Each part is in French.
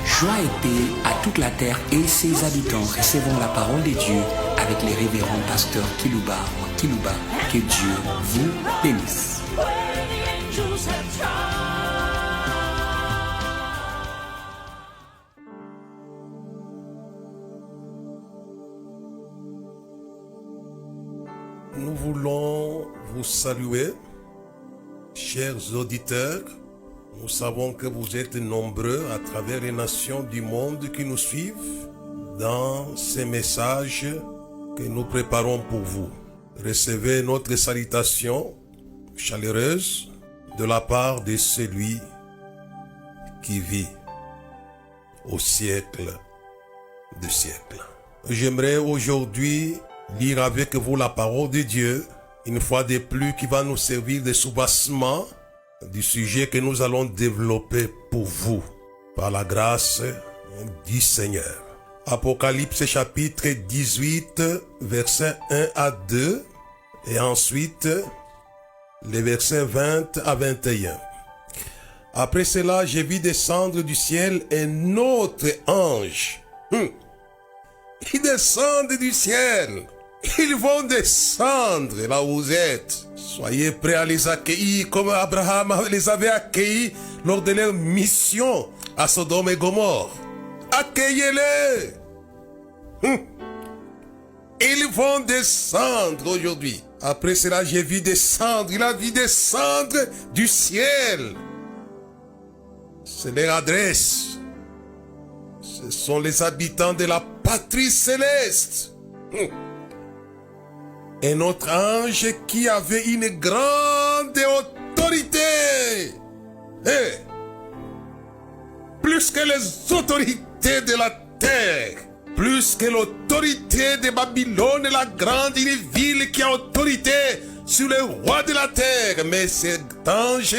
Joie et paix à toute la terre et ses habitants. Recevons la parole de Dieu avec les révérends pasteurs Kilouba. Que Dieu vous bénisse. Nous voulons vous saluer, chers auditeurs. Nous savons que vous êtes nombreux à travers les nations du monde qui nous suivent dans ces messages que nous préparons pour vous. Recevez notre salutation chaleureuse de la part de celui qui vit au siècle des siècles. J'aimerais aujourd'hui lire avec vous la parole de Dieu, une fois de plus qui va nous servir de soubassement du sujet que nous allons développer pour vous, par la grâce du Seigneur. Apocalypse chapitre 18, versets 1 à 2, et ensuite les versets 20 à 21. Après cela, j'ai vu descendre du ciel un autre ange. Ils descendent du ciel. Ils vont descendre là où vous êtes. Soyez prêts à les accueillir comme Abraham les avait accueillis lors de leur mission à Sodome et Gomorrhe. Accueillez-les. Ils vont descendre aujourd'hui. Après cela, j'ai vu descendre. Il a vu descendre du ciel. C'est leur adresse. Ce sont les habitants de la patrie céleste. Un autre ange qui avait une grande autorité. Plus que les autorités de la terre. Plus que l'autorité de Babylone, la grande ville qui a autorité sur les rois de la terre. Mais cet ange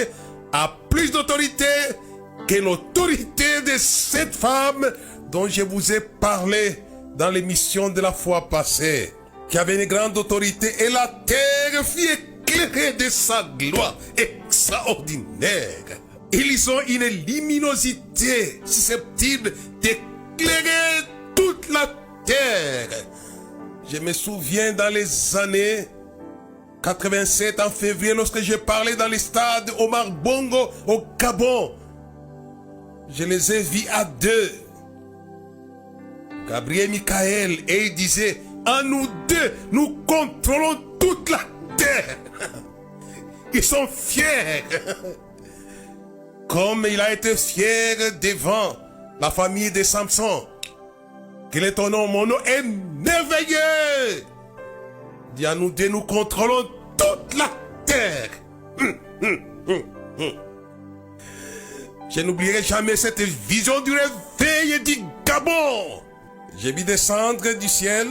a plus d'autorité que l'autorité de cette femme dont je vous ai parlé dans l'émission de la fois passée, qui avait une grande autorité, et la terre fut éclairée de sa gloire extraordinaire. Ils ont une luminosité susceptible d'éclairer toute la terre. Je me souviens dans les années 87, en février, lorsque j'ai parlé dans les stades Omar Bongo au Gabon. Je les ai vus à deux, Gabriel Michael, et il disait: en nous deux, nous contrôlons toute la terre. Ils sont fiers. Comme il a été fier devant la famille de Samson. Quel est ton nom? Mon nom est merveilleux. Dis à nous deux, nous contrôlons toute la terre. Je n'oublierai jamais cette vision du réveil du Gabon. J'ai vu descendre du ciel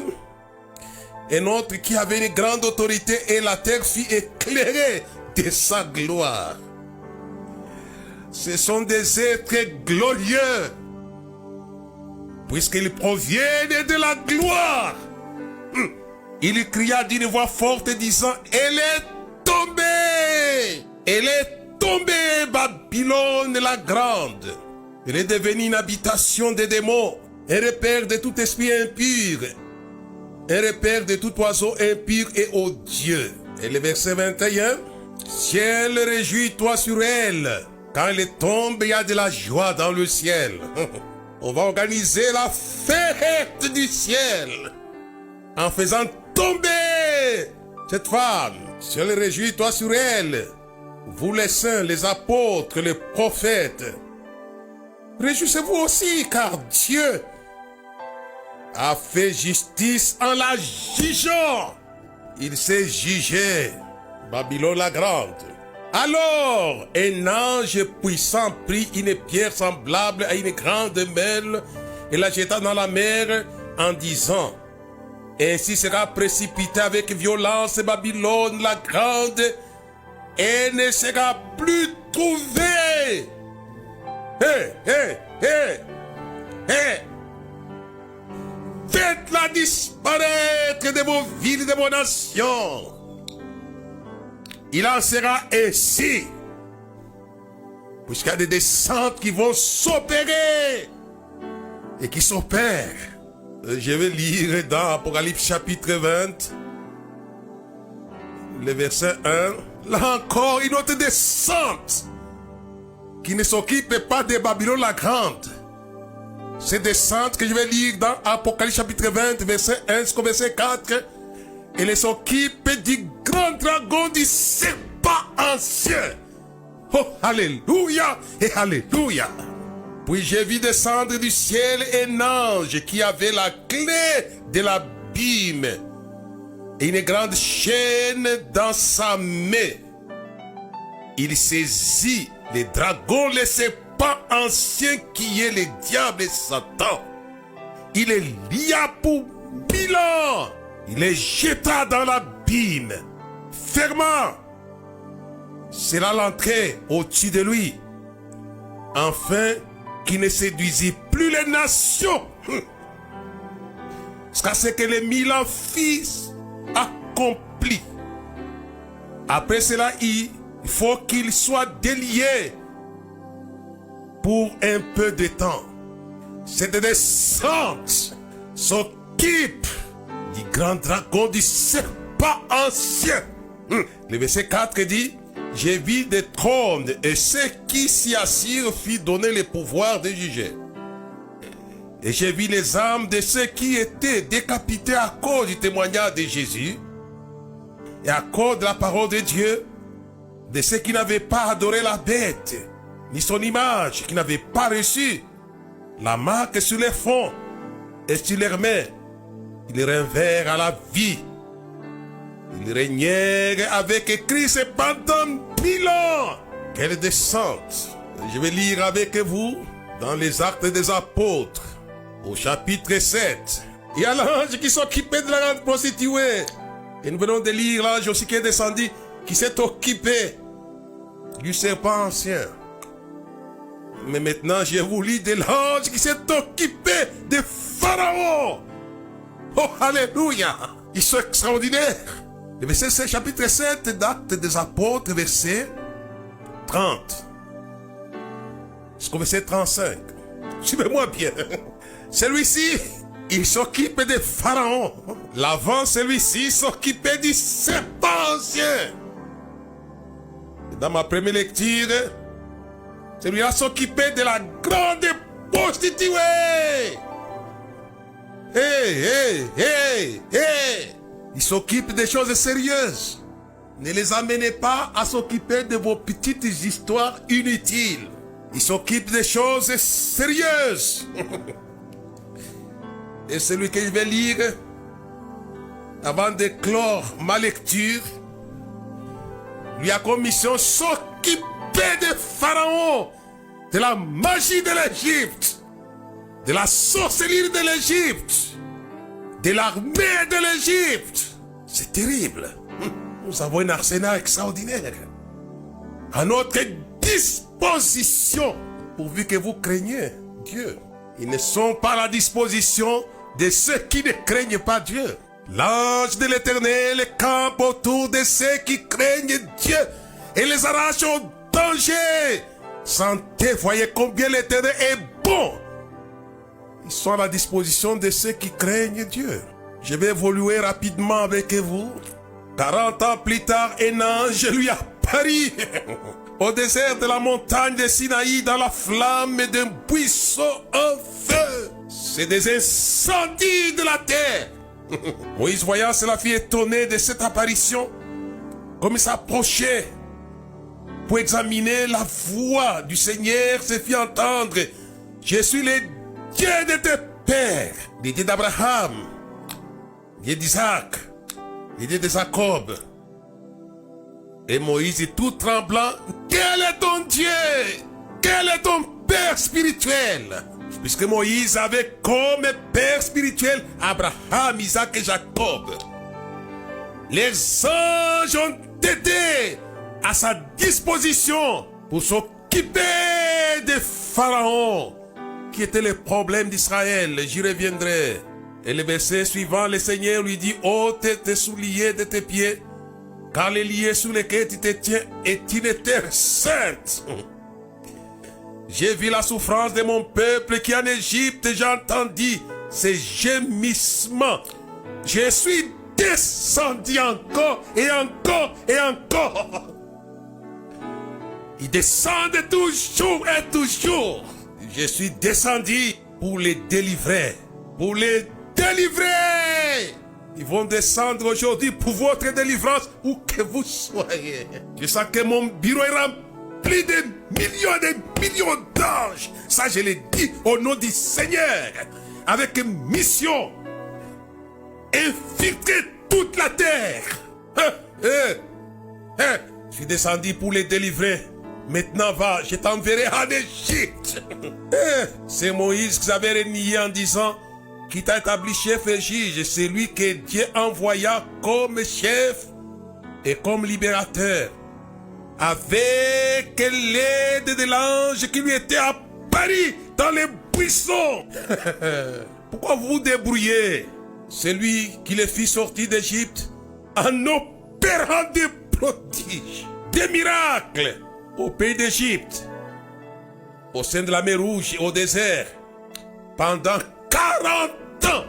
un autre qui avait une grande autorité, et la terre fut éclairée de sa gloire. Ce sont des êtres glorieux, puisqu'ils proviennent de la gloire. Il cria d'une voix forte disant: elle est tombée! Elle est tombée, Babylone la grande! Elle est devenue une habitation des démons, un repère de tout esprit impur, un repère de tout oiseau impur et odieux. Et le verset 21, ciel, réjouis-toi sur elle. Quand elle tombe, il y a de la joie dans le ciel. On va organiser la fête du ciel en faisant tomber cette femme. Ciel, réjouis-toi sur elle. Vous les saints, les apôtres, les prophètes. Réjouissez-vous aussi, car Dieu a fait justice en la jugeant. Il s'est jugé Babylone la grande. Alors, un ange puissant prit une pierre semblable à une grande merle et la jeta dans la mer en disant: ainsi sera précipitée avec violence Babylone la grande, et ne sera plus trouvée. Faites-la disparaître de vos villes et de vos nations. Il en sera ainsi. Puisqu'il y a des descentes qui vont s'opérer et qui s'opèrent. Je vais lire dans Apocalypse chapitre 20, le verset 1. Là encore, une autre descente qui ne s'occupe pas de Babylone la Grande. Cette descente que je vais lire dans Apocalypse chapitre 20, verset 1 jusqu'au verset 4. Elle s'occupe du grand dragon du serpent ancien. Oh, alléluia et alléluia. Puis j'ai vu descendre du ciel un ange qui avait la clé de l'abîme et une grande chaîne dans sa main. Il saisit le dragon, le serpent ancien qui est le diable et Satan. Il est lia pour 1000 ans. Il les jeta dans l'abîme, fermant. C'est là l'entrée au-dessus de lui, afin qu'il ne séduisit plus les nations. Jusqu'à ce que les 1000 ans fils accomplis. Après cela, il faut qu'il soit délié pour un peu de temps. Cette descente s'occupe du grand dragon du serpent ancien. Le verset 4 dit: j'ai vu des trônes et ceux qui s'y assirent fit donner le pouvoir de juger. Et j'ai vu les âmes de ceux qui étaient décapités à cause du témoignage de Jésus et à cause de la parole de Dieu, de ceux qui n'avaient pas adoré la bête ni son image, qui n'avaient pas reçu la marque sur les fronts et sur leurs mains. Ils revinrent à la vie. Ils régnèrent avec Christ pendant 1000 ans. Quelle descente! Je vais lire avec vous dans les Actes des Apôtres, au chapitre 7. Il y a l'ange qui s'occupait de la grande prostituée. Et nous venons de lire l'ange aussi qui est descendu, qui s'est occupé du serpent ancien. Mais maintenant, je vous lis de l'ange qui s'est occupé de Pharaon. Oh, alléluia! Ils sont extraordinaires. Le verset 7, chapitre 7 d'Actes des Apôtres, verset 30. Jusqu'au verset 35. Suivez-moi bien. Celui-ci, il s'occupe de Pharaon. L'avant, celui-ci s'occupait du serpent ancien. Et dans ma première lecture, celui-là s'occupait de la grande prostituée. Hey! Il s'occupe des choses sérieuses. Ne les amenez pas à s'occuper de vos petites histoires inutiles. Il s'occupe des choses sérieuses. Et celui que je vais lire, avant de clore ma lecture, lui a comme mission s'occuper de Pharaon, de la magie de l'Égypte, de la sorcellerie de l'Égypte, de l'armée de l'Égypte. C'est terrible. Nous avons un arsenal extraordinaire à notre disposition, pourvu que vous craignez Dieu. Ils ne sont pas à la disposition de ceux qui ne craignent pas Dieu. L'ange de l'Éternel campe autour de ceux qui craignent Dieu et les arrache au danger. Sentez, voyez combien l'Éternel est bon. Ils sont à la disposition de ceux qui craignent Dieu. Je vais évoluer rapidement avec vous. 40 ans plus tard, un ange lui apparut au désert de la montagne de Sinaï dans la flamme d'un buisson en feu. C'est des incendies de la terre. Moïse, voyant cela, fut étonné de cette apparition. Comme il s'approchait pour examiner la voix du Seigneur, se fit entendre: je suis le Dieu de tes pères, le Dieu d'Abraham, le Dieu d'Isaac, le Dieu de Jacob. Et Moïse, tout tremblant: quel est ton Dieu? Quel est ton Père spirituel? Puisque Moïse avait comme Père spirituel Abraham, Isaac et Jacob. Les anges ont été à sa disposition pour s'occuper de Pharaon, qui était le problème d'Israël. J'y reviendrai. Et le verset suivant, le Seigneur lui dit: ôte tes souliers de tes pieds, car les liés sous lesquels tu te tiens est une terre sainte. J'ai vu la souffrance de mon peuple qui en Égypte, j'ai entendu ses gémissements. Je suis descendu encore et encore et encore. Il descend toujours et toujours. Je suis descendu pour les délivrer. Pour les délivrer. Ils vont descendre aujourd'hui pour votre délivrance, où que vous soyez. Je sens que mon bureau est rempli de millions d'anges. Ça, je l'ai dit au nom du Seigneur. Avec une mission. Infiltrer toute la terre. Je suis descendu pour les délivrer. Maintenant, va, je t'enverrai en Égypte. C'est Moïse que j'avais renié en disant qui t'a établi chef et juge. C'est lui que Dieu envoya comme chef et comme libérateur. Avec l'aide de l'ange qui lui était apparu dans les buissons. Pourquoi vous vous débrouillez? C'est lui qui les fit sortir d'Égypte en opérant des prodiges, des miracles au pays d'Égypte, au sein de la mer Rouge et au désert, pendant 40 ans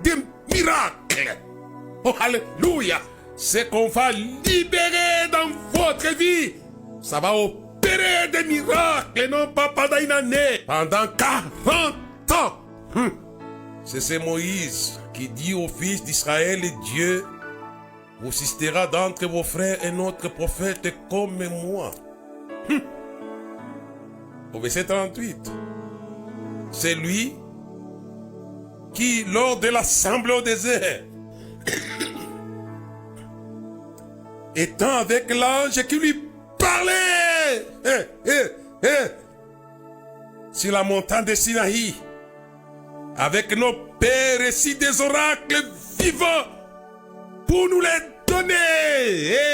de miracles. Oh, alléluia! C'est qu'on va libérer dans votre vie. Ça va opérer des miracles, non pas pendant une année, pendant 40 ans. C'est Moïse qui dit aux fils d'Israël, Dieu vous suscitera d'entre vos frères un autre prophète comme moi. Au verset 38, c'est lui qui, lors de l'assemblée au désert, étant avec l'ange qui lui parlait sur la montagne de Sinaï, avec nos pères récits des oracles vivants pour nous les donner.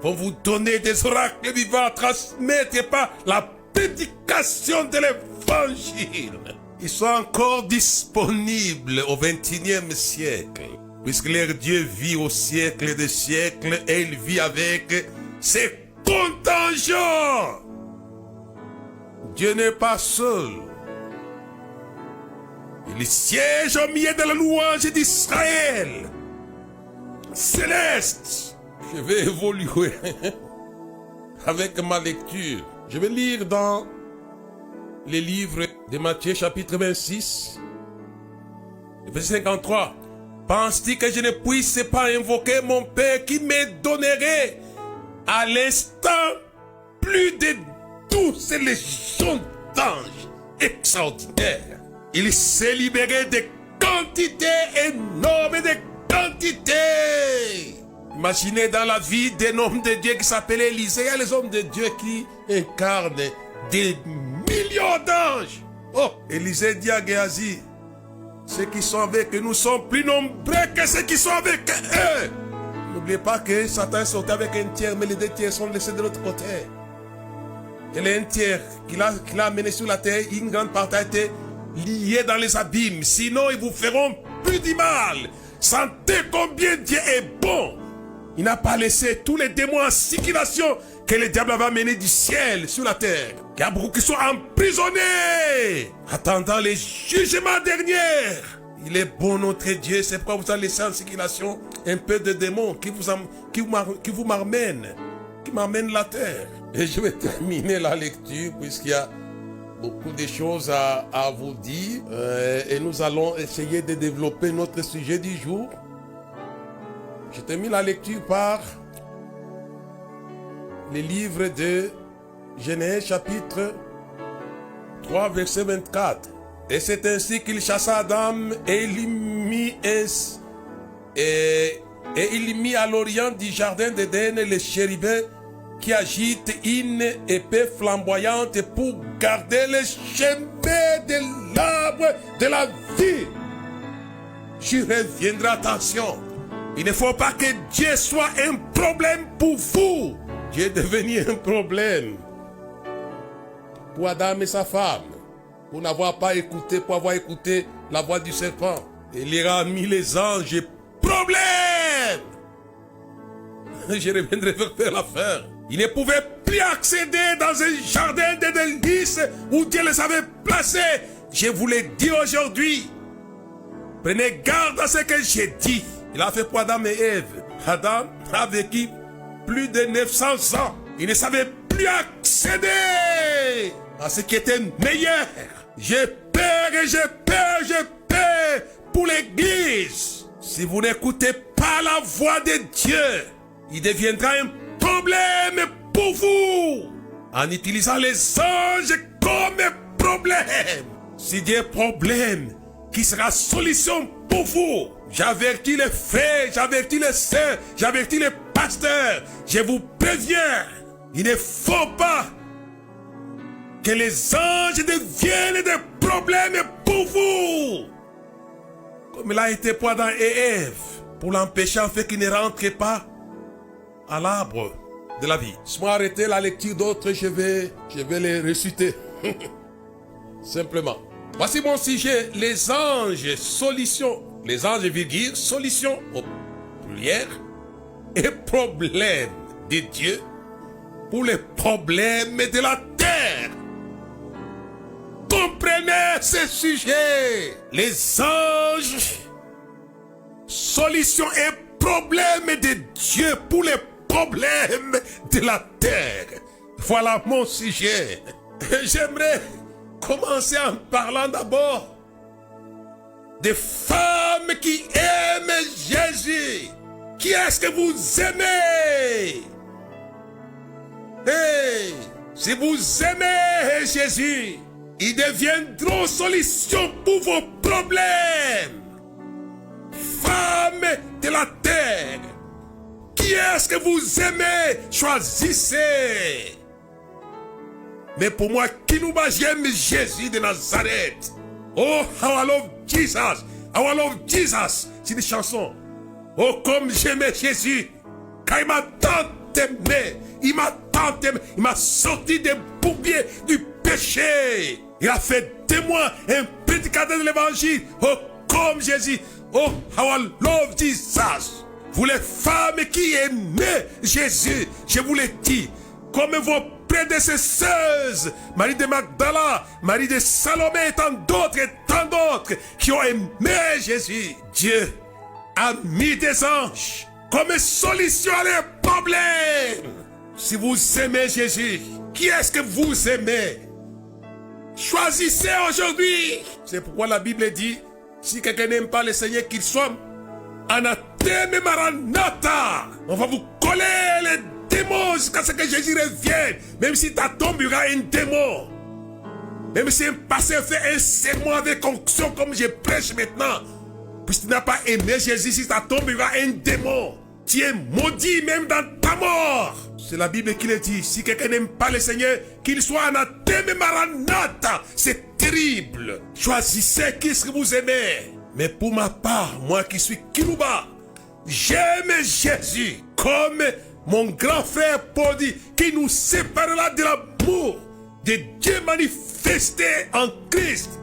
Pour vous donner des oracles vivants, transmettre pas la prédication de l'évangile. Ils sont encore disponibles au XXIe siècle, puisque leur Dieu vit au siècle des siècles et il vit avec ses contingents. Dieu n'est pas seul. Il siège au milieu de la louange d'Israël. Céleste. Je vais évoluer avec ma lecture. Je vais lire dans les livres de Matthieu chapitre 26, verset 53. Penses-tu que je ne puisse pas invoquer mon Père qui me donnerait à l'instant plus de 12 légions d'anges extraordinaires? Il s'est libéré de quantités énormes, de quantités. Imaginez dans la vie d'un homme de Dieu qui s'appelait Élisée, il y a les hommes de Dieu qui incarnent des millions d'anges. Oh, Élisée dit à Géasi, ceux qui sont avec nous sont plus nombreux que ceux qui sont avec eux. N'oubliez pas que Satan est sorti avec un tiers, mais les deux tiers sont laissés de l'autre côté. Et les un tiers qu'il a amené sur la terre, une grande partie a été liée dans les abîmes. Sinon, ils vous feront plus du mal. Sentez combien Dieu est bon. Il n'a pas laissé tous les démons en circulation que le diable avait amenés du ciel sur la terre. Il y a beaucoup qui sont emprisonnés, attendant les jugements derniers. Il est bon notre Dieu, c'est pourquoi vous avez laissé en circulation un peu de démons qui vous m'amènent, qui m'amènent la terre. Et je vais terminer la lecture puisqu'il y a beaucoup de choses à vous dire. Et nous allons essayer de développer notre sujet du jour. Je termine la lecture par les livres de Genèse chapitre 3 verset 24. Et c'est ainsi qu'il chassa Adam et il mit à l'orient du jardin d'Éden les chérubins qui agitent une épée flamboyante pour garder le chemin de l'arbre de la vie. Je reviendrai, attention. Il ne faut pas que Dieu soit un problème pour vous. Dieu est devenu un problème pour Adam et sa femme, pour n'avoir pas écouté, pour avoir écouté la voix du serpent. Il leur a mis les anges problème. Je reviendrai vers la fin. Ils ne pouvaient plus accéder dans un jardin de délices où Dieu les avait placés. Je vous l'ai dit aujourd'hui. Prenez garde à ce que j'ai dit. Il a fait pour Adam et Ève. Adam a vécu plus de 900 ans. Il ne savait plus accéder à ce qui était meilleur. J'ai peur et j'ai peur, j'ai peur pour l'Église. Si vous n'écoutez pas la voix de Dieu, il deviendra un problème pour vous en utilisant les anges comme problème. Si Dieu est problème, qui sera solution pour vous? J'avertis les frères, j'avertis les sœurs, j'avertis les pasteurs. Je vous préviens, il ne faut pas que les anges deviennent des problèmes pour vous. Comme il a été pour Adam et Ève, pour l'empêcher en fait qu'il ne rentre pas à l'arbre de la vie. Si moi arrêter la lecture d'autres, je vais les réciter. Simplement. Voici mon sujet, les anges, solution. Les anges, virgule, solution aux prières et problèmes de Dieu pour les problèmes de la terre. Comprenez ce sujet. Les anges, solution et problèmes de Dieu pour les problèmes de la terre. Voilà mon sujet. J'aimerais commencer en parlant d'abord des femmes qui aiment Jésus. Qui est-ce que vous aimez? Hey, si vous aimez Jésus, ils deviendront solution pour vos problèmes. Femmes de la terre, qui est-ce que vous aimez? Choisissez. Mais pour moi, Kilouba, j'aime Jésus de Nazareth. Oh, how I love Jesus. How I love Jesus. C'est une chanson. Oh, comme j'aimais Jésus. Quand il m'a tant aimé. Il m'a tant aimé. Il m'a sorti des bourbiers du péché. Il a fait de moi un prédicateur de l'évangile. Oh, comme Jésus. Oh, how I love Jesus. Vous les femmes qui aimez Jésus, je vous l'ai dit, comme vos prédécesseuses, Marie de Magdala, Marie de Salomé et tant d'autres qui ont aimé Jésus. Dieu a mis des anges comme solution à leurs problèmes. Si vous aimez Jésus, qui est-ce que vous aimez? Choisissez aujourd'hui. C'est pourquoi la Bible dit, si quelqu'un n'aime pas le Seigneur, qu'il soit anathème maranatha. On va vous coller les démons jusqu'à ce que Jésus revienne. Même si ta tombe, il y aura un démon. Même si un pasteur fait un sermon avec onction comme je prêche maintenant. Puisque tu n'as pas aimé Jésus, si ta tombe, il y aura un démon. Tu es maudit même dans ta mort. C'est la Bible qui le dit. Si quelqu'un n'aime pas le Seigneur, qu'il soit anathème maranatha. C'est terrible. Choisissez qui ce que vous aimez. Mais pour ma part, moi qui suis Kilouba, j'aime Jésus comme mon grand frère Paul dit, qui nous séparera de l'amour de Dieu manifesté en Christ.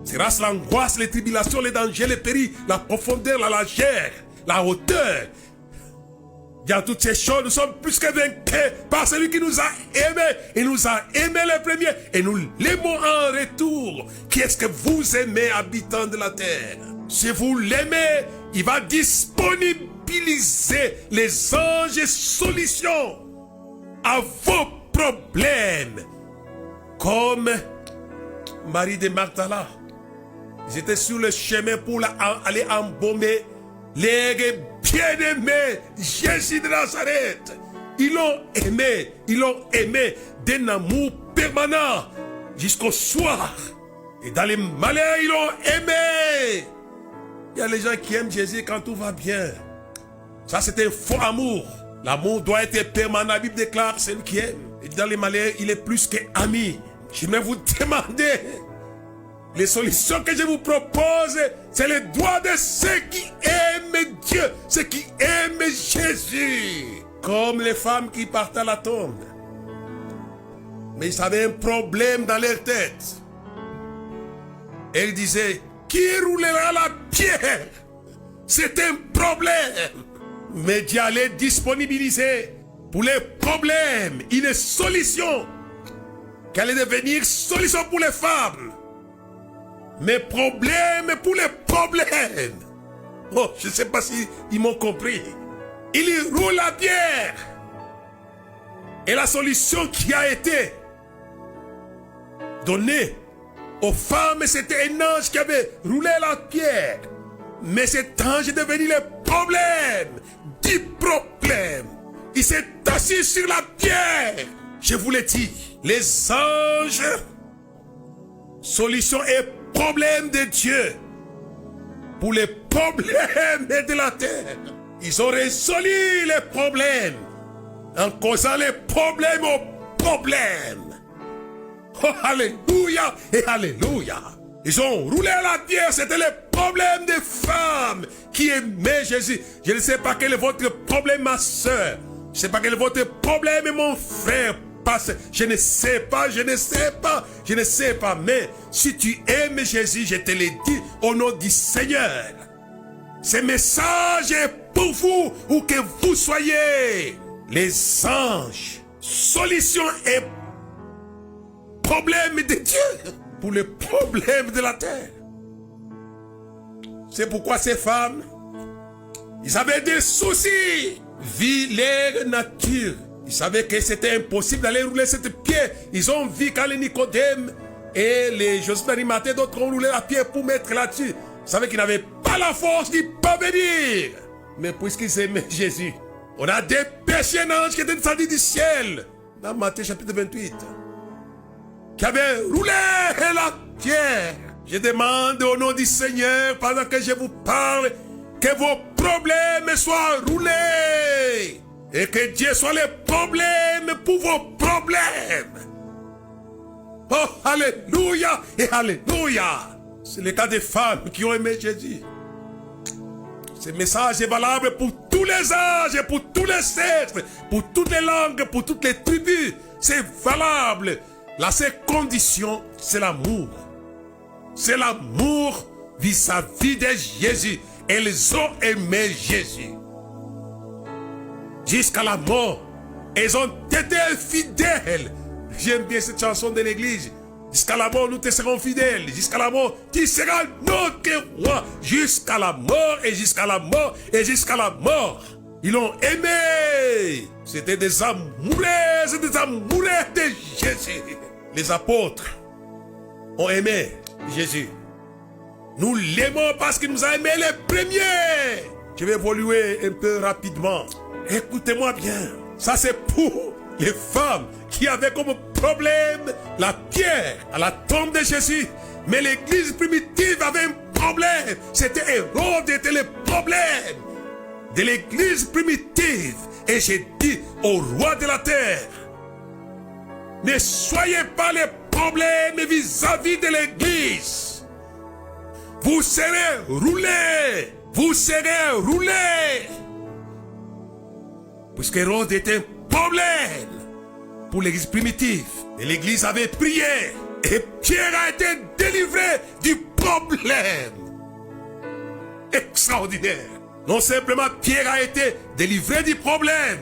Sera l'angoisse, les tribulations, les dangers, les périls, la profondeur, la largeur, la hauteur. Dans toutes ces choses, nous sommes plus que vainqueurs par celui qui nous a aimés. Il nous a aimés les premiers et nous l'aimons en retour. Qui est-ce que vous aimez, habitants de la terre? Si vous l'aimez, il va disponibiliser les anges solutions à vos problèmes. Comme Marie de Magdala. Ils étaient sur le chemin pour aller embaumer les bien-aimés Jésus de Nazareth. Ils l'ont aimé d'un amour permanent jusqu'au soir. Et dans les malheurs, ils l'ont aimé. Il y a les gens qui aiment Jésus quand tout va bien. Ça, c'est un faux amour. L'amour doit être permanent. La Bible déclare celui qui aime. Et dans les malheurs, il est plus qu'ami. J'aimerais vous demander, les solutions que je vous propose, c'est le droit de ceux qui aiment Dieu, ceux qui aiment Jésus. Comme les femmes qui partent à la tombe. Mais ils avaient un problème dans leur tête. Et ils disaient, qui roulera la pierre? C'est un problème. Mais Dieu allait disponibiliser pour les problèmes, une solution qui allait devenir solution pour les femmes. Mais problème pour les problèmes. Oh, je ne sais pas si ils m'ont compris. Il y roule la pierre. Et la solution qui a été donnée aux femmes, c'était un ange qui avait roulé la pierre. Mais cet ange est devenu le problème du problème. Il s'est assis sur la pierre. Je vous l'ai dit, les anges, solution et problème de Dieu pour les problèmes de la terre. Ils ont résolu les problèmes en causant les problèmes aux problèmes. Oh, alléluia et alléluia. Ils ont roulé la pierre, c'était le problème des femmes qui aimaient Jésus. Je ne sais pas quel est votre problème, ma soeur. Je ne sais pas quel est votre problème, mon frère. Je ne sais pas, je ne sais pas, je ne sais pas. Mais si tu aimes Jésus, je te le dis au nom du Seigneur. Ce message est pour vous, où que vous soyez. Les anges, solution et problème de Dieu pour les problèmes de la terre. C'est pourquoi ces femmes, ils avaient des soucis, vu leur nature. Ils savaient que c'était impossible d'aller rouler cette pierre. Ils ont vu quand les Nicodème et les Joseph d'Arimathée, d'autres ont roulé la pierre pour mettre là-dessus. Ils savaient qu'ils n'avaient pas la force d'y parvenir. Mais puisqu'ils aimaient Jésus, on a dépêché un ange qui était descendu du ciel, dans Matthieu chapitre 28, qui avait roulé la pierre. Je demande au nom du Seigneur, pendant que je vous parle, que vos problèmes soient roulés. Et que Dieu soit le problème pour vos problèmes. Oh, alléluia et alléluia. C'est le cas des femmes qui ont aimé Jésus. Ce message est valable pour tous les âges, pour tous les sexes, pour toutes les langues, pour toutes les tribus. C'est valable. La seule condition, c'est l'amour. C'est l'amour vis-à-vis de Jésus. Elles ont aimé Jésus. Jusqu'à la mort, elles ont été fidèles. J'aime bien cette chanson de l'église. Jusqu'à la mort, nous te serons fidèles. Jusqu'à la mort, tu seras notre roi. Jusqu'à la mort et jusqu'à la mort et jusqu'à la mort. Ils l'ont aimé. C'était des amoureux, des amoureux de Jésus. Les apôtres ont aimé Jésus. Nous l'aimons parce qu'il nous a aimés les premiers. Je vais évoluer un peu rapidement. Écoutez-moi bien. Ça, c'est pour les femmes qui avaient comme problème la pierre à la tombe de Jésus. Mais l'église primitive avait un problème. C'était Hérode était le problème de l'église primitive. Et j'ai dit au roi de la terre, ne soyez pas les problèmes vis-à-vis de l'église. Vous serez roulés. Vous serez roulés. Puisque Hérode était un problème pour l'église primitive. Et l'église avait prié. Et Pierre a été délivré du problème. Extraordinaire. Non simplement Pierre a été délivré du problème,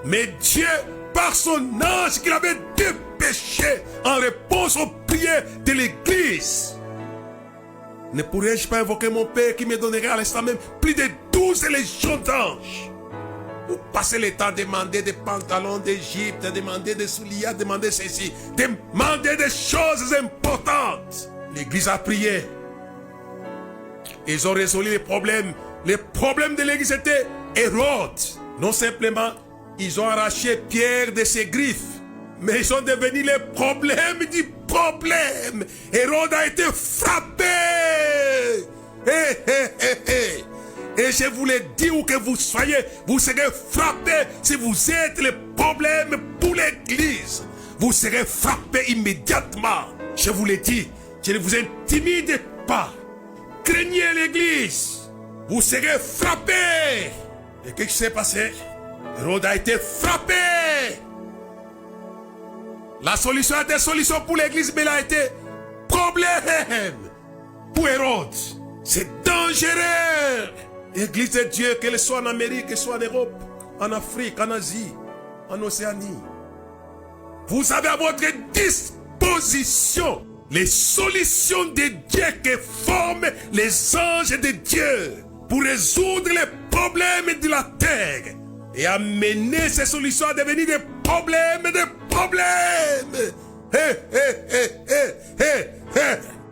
mais Dieu, par son ange qu'il avait dépêché en réponse aux prières de l'église. Ne pourrais-je pas invoquer mon Père qui me donnerait à l'instant même plus de 12 légions d'anges? Vous passez le temps à demander des pantalons d'Égypte, à demander des souliers, à demander ceci, demander des choses importantes. L'église a prié. Ils ont résolu les problèmes. Les problèmes de l'église étaient Hérode. Non simplement, ils ont arraché Pierre de ses griffes, mais ils sont devenus les problèmes du problème. Hérode a été frappé. Et je vous l'ai dit, où que vous soyez, vous serez frappé si vous êtes le problème pour l'église. Vous serez frappé immédiatement. Je vous l'ai dit, je ne vous intimide pas. Craignez l'église. Vous serez frappé. Et qu'est-ce qui s'est passé? Hérode a été frappé. La solution a été solution pour l'église, mais elle a été problème pour Hérode. C'est dangereux. L'église de Dieu, qu'elle soit en Amérique, qu'elle soit en Europe, en Afrique, en Asie, en Océanie. Vous avez à votre disposition les solutions de Dieu que forment les anges de Dieu pour résoudre les problèmes de la terre et amener ces solutions à devenir des problèmes,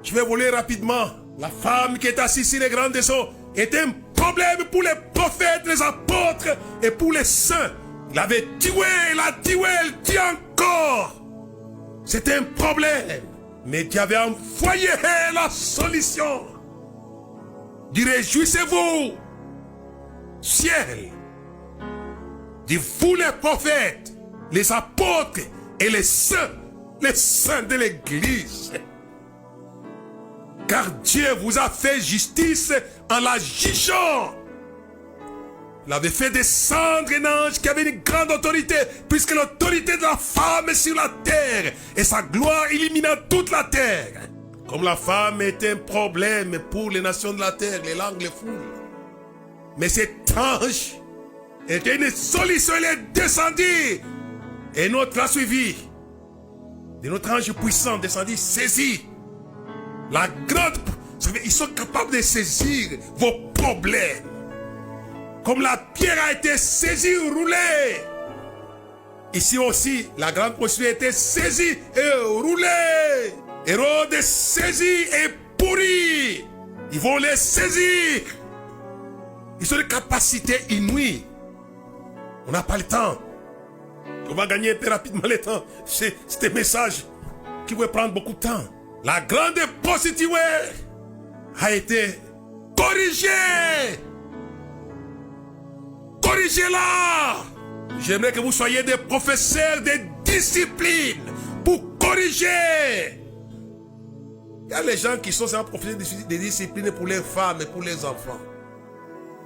Je vais voler rapidement. La femme qui est assise sur les grandes eaux est un problème pour les prophètes, les apôtres et pour les saints. Il avait tué, il a tué, il tue encore. C'est un problème. Mais Dieu avait envoyé la solution. Dit réjouissez-vous, ciel. Dit vous les prophètes, les apôtres et les saints de l'église. Car Dieu vous a fait justice en la jugeant. Il avait fait descendre un ange qui avait une grande autorité, puisque l'autorité de la femme est sur la terre, et sa gloire illumina toute la terre. Comme la femme est un problème pour les nations de la terre, les langues, les foules. Mais cet ange était une solution, il est descendu, et notre l'a suivi. Et notre ange puissant descendu, saisi. La grande... Ils sont capables de saisir vos problèmes. Comme la pierre a été saisie, roulée. Ici aussi, la grande prostituée a été saisie et roulée. Hérode est saisi et pourri. Ils vont les saisir. Ils ont des capacités inouïes. On n'a pas le temps. On va gagner un peu rapidement le temps. C'est un message qui va prendre beaucoup de temps. La grande prostituée a été corrigée. Corrigez-la. J'aimerais que vous soyez des professeurs de discipline pour corriger. Il y a les gens qui sont un professeur de discipline pour les femmes et pour les enfants.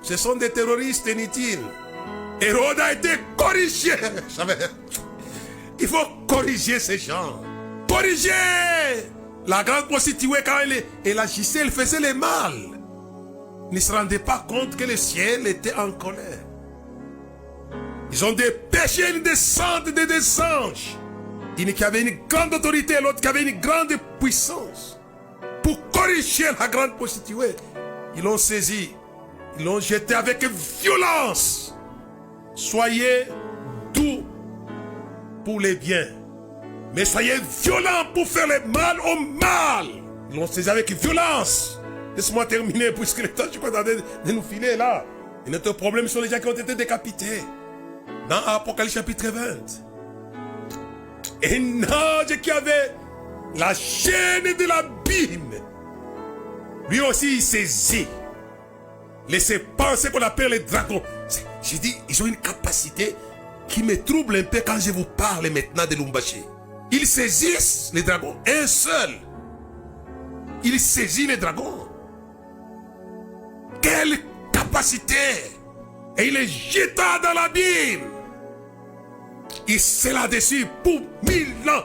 Ce sont des terroristes inutiles. Hérode a été corrigé. Il faut corriger ces gens. Corriger. La grande prostituée, quand elle agissait, elle faisait le mal. Ne se rendait pas compte que le ciel était en colère. Ils ont dépêché une descente des anges. Une qui avait une grande autorité, l'autre qui avait une grande puissance. Pour corriger la grande prostituée, ils l'ont saisi. Ils l'ont jeté avec violence. Soyez doux pour les biens, mais soyez violents pour faire le mal au mal. Ils l'ont saisi avec violence. Laisse-moi terminer, puisque le temps je crois de nous filer là. Et notre problème sont les gens qui ont été décapités. Dans Apocalypse chapitre 20. Un ange qui avait la chaîne de l'abîme, lui aussi il saisit. Laissez penser qu'on appelle les dragons. J'ai dit, ils ont une capacité qui me trouble un peu quand je vous parle maintenant de Lumbashi. Ils saisissent les dragons, un seul. Il saisit les dragons. Quelle capacité! Et il les jeta dans l'abîme. Il s'est là-dessus pour 1000 ans.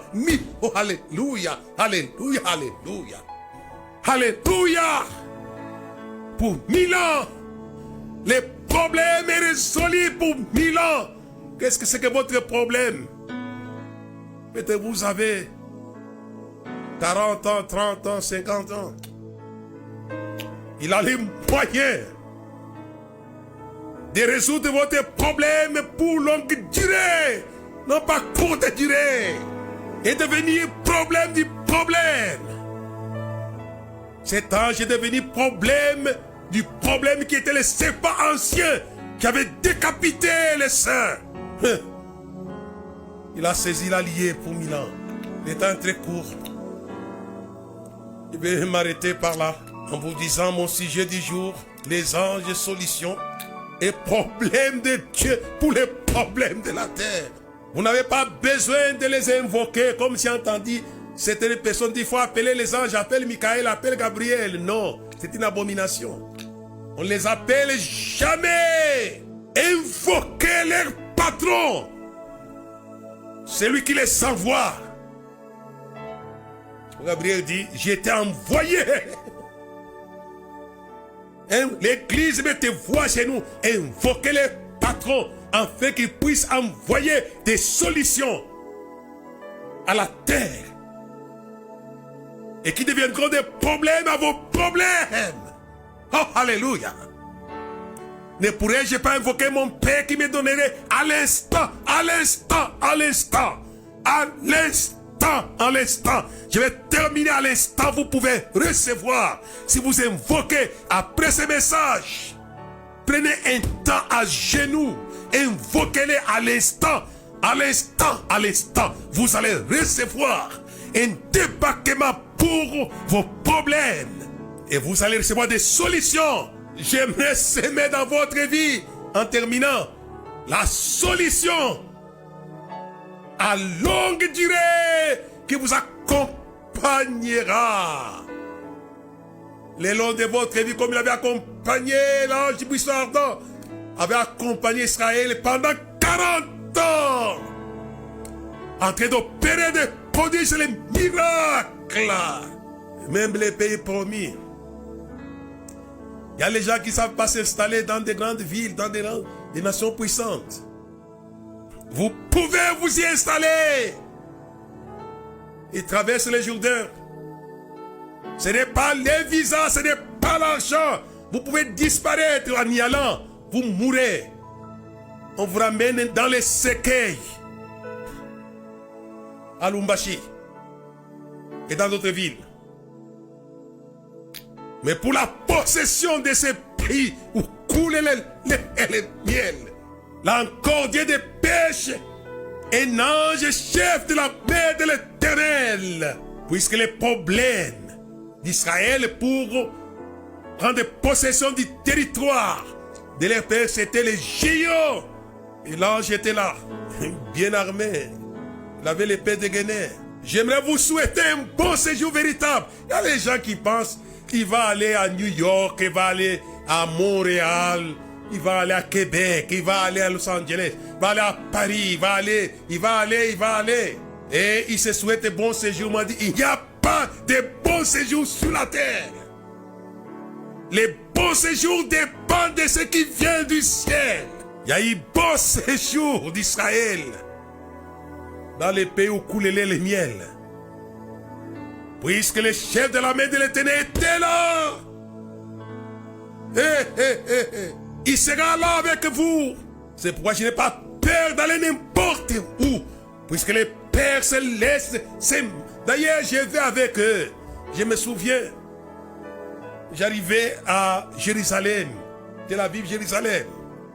Oh, alléluia, alléluia, alléluia. Alléluia. Pour 1000 ans. Les problèmes est résolu pour 1000 ans. Qu'est-ce que c'est que votre problème? Peut-être vous avez 40 ans, 30 ans, 50 ans. Il a les moyens de résoudre votre problème pour longue durée, non pas courte durée, et devenir problème du problème. Cet ange est devenu problème du problème qui était le serpent ancien qui avait décapité les saints. Il a saisi l'allié pour 1000 ans. Le temps très court. Je vais m'arrêter par là en vous disant mon sujet du jour, les anges solutions et problèmes de Dieu pour les problèmes de la terre. Vous n'avez pas besoin de les invoquer comme si entendu certaines personnes disent il faut appeler les anges, appelle Michael, appelle Gabriel. Non, c'est une abomination. On ne les appelle jamais. Invoquez leur patron. C'est lui qui les envoie. Gabriel dit, j'ai été envoyé. L'église met tes voix chez nous. Invoquez les patrons. afin qu'il puisse envoyer des solutions à la terre et qui deviendront des problèmes à vos problèmes. Oh, alléluia. Ne pourrais-je pas invoquer mon Père qui me donnerait à l'instant, à l'instant, à l'instant, à l'instant, à l'instant. Je vais terminer à l'instant. Vous pouvez recevoir. Si vous invoquez après ce message, prenez un temps à genoux. Invoquez-les à l'instant, à l'instant, à l'instant. Vous allez recevoir un débarquement pour vos problèmes. Et vous allez recevoir des solutions. J'aimerais s'aimer dans votre vie, en terminant, la solution à longue durée qui vous accompagnera le long de votre vie, comme il avait accompagné l'ange du buisson ardent, avait accompagné Israël pendant 40 ans, en train d'opérer des prodiges et des miracles, même les pays promis. Il y a les gens qui ne savent pas s'installer dans des grandes villes, dans des nations puissantes. Vous pouvez vous y installer. Ils traversent le Jourdain. Ce n'est pas les visas, ce n'est pas l'argent. Vous pouvez disparaître en y allant. Vous mourrez. On vous ramène dans les séquelles. À Lumbashi. Et dans d'autres villes. Mais pour la possession de ces pays où coule le miel, l'encordier des pêches, un ange chef de la paix de l'Éternel, puisque les problèmes d'Israël pour prendre possession du territoire de leur père, c'était les géants. Et l'ange était là, bien armé. Il avait l'épée dégainée. J'aimerais vous souhaiter un bon séjour véritable. Il y a les gens qui pensent qu'il va aller à New York, il va aller à Montréal, il va aller à Québec, il va aller à Los Angeles, il va aller à Paris, il va aller. Et il se souhaite un bon séjour. Il m'a dit, il n'y a pas de bon séjour sur la terre. Les bons séjours dépendent de ce qui vient du ciel. Il y a eu bon séjour d'Israël dans les pays où coule le lait et le miel. Puisque le chef de la main de l'Éternel était là. Il sera là avec vous. C'est pourquoi je n'ai pas peur d'aller n'importe où. Puisque les pères se laissent. D'ailleurs, je vais avec eux. Je me souviens. J'arrivais à Jérusalem. Tel Aviv, Jérusalem.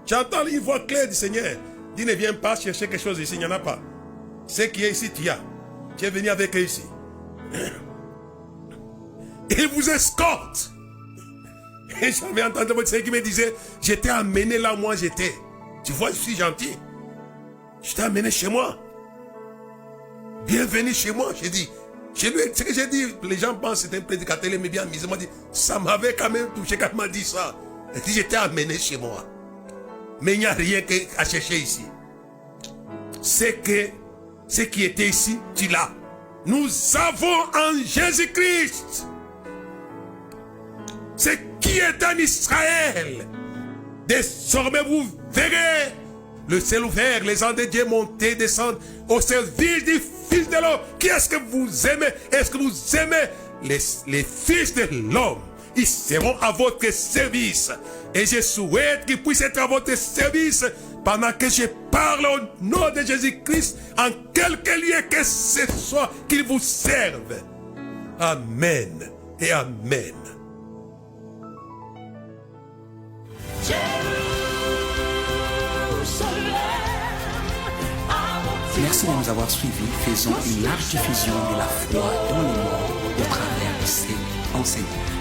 J'entends une voix claire du Seigneur. Dis, ne viens pas chercher quelque chose ici. Il n'y en a pas. Ce qui est ici, tu as. Tu es venu avec eux ici. Il vous escorte. Et j'avais entendu votre Seigneur qui me disait, j'étais amené là où moi j'étais. Tu vois, je suis gentil. Je t'ai amené chez moi. Bienvenue chez moi. J'ai dit, chez lui, ce que j'ai dit, les gens pensent que c'était un prédicateur, il m'a bien mis. Il m'a dit, ça m'avait quand même touché quand il m'a dit ça. Il dit, j'étais amené chez moi. Mais il n'y a rien à chercher ici. C'est que ce qui était ici, tu l'as. Nous avons en Jésus-Christ ce qui est en Israël. Désormais vous verrez le ciel ouvert, les anges de Dieu monter, descendre au service du Fils de l'homme. Qui est-ce que vous aimez? Est-ce que vous aimez les fils de l'homme? Ils seront à votre service. Et je souhaite qu'ils puissent être à votre service pendant que je parle au nom de Jésus-Christ, en quelque lieu que ce soit, qu'ils vous servent. Amen et amen. Merci de nous avoir suivis. Faisons une large diffusion de la foi dans le monde au travers de ces enseignements.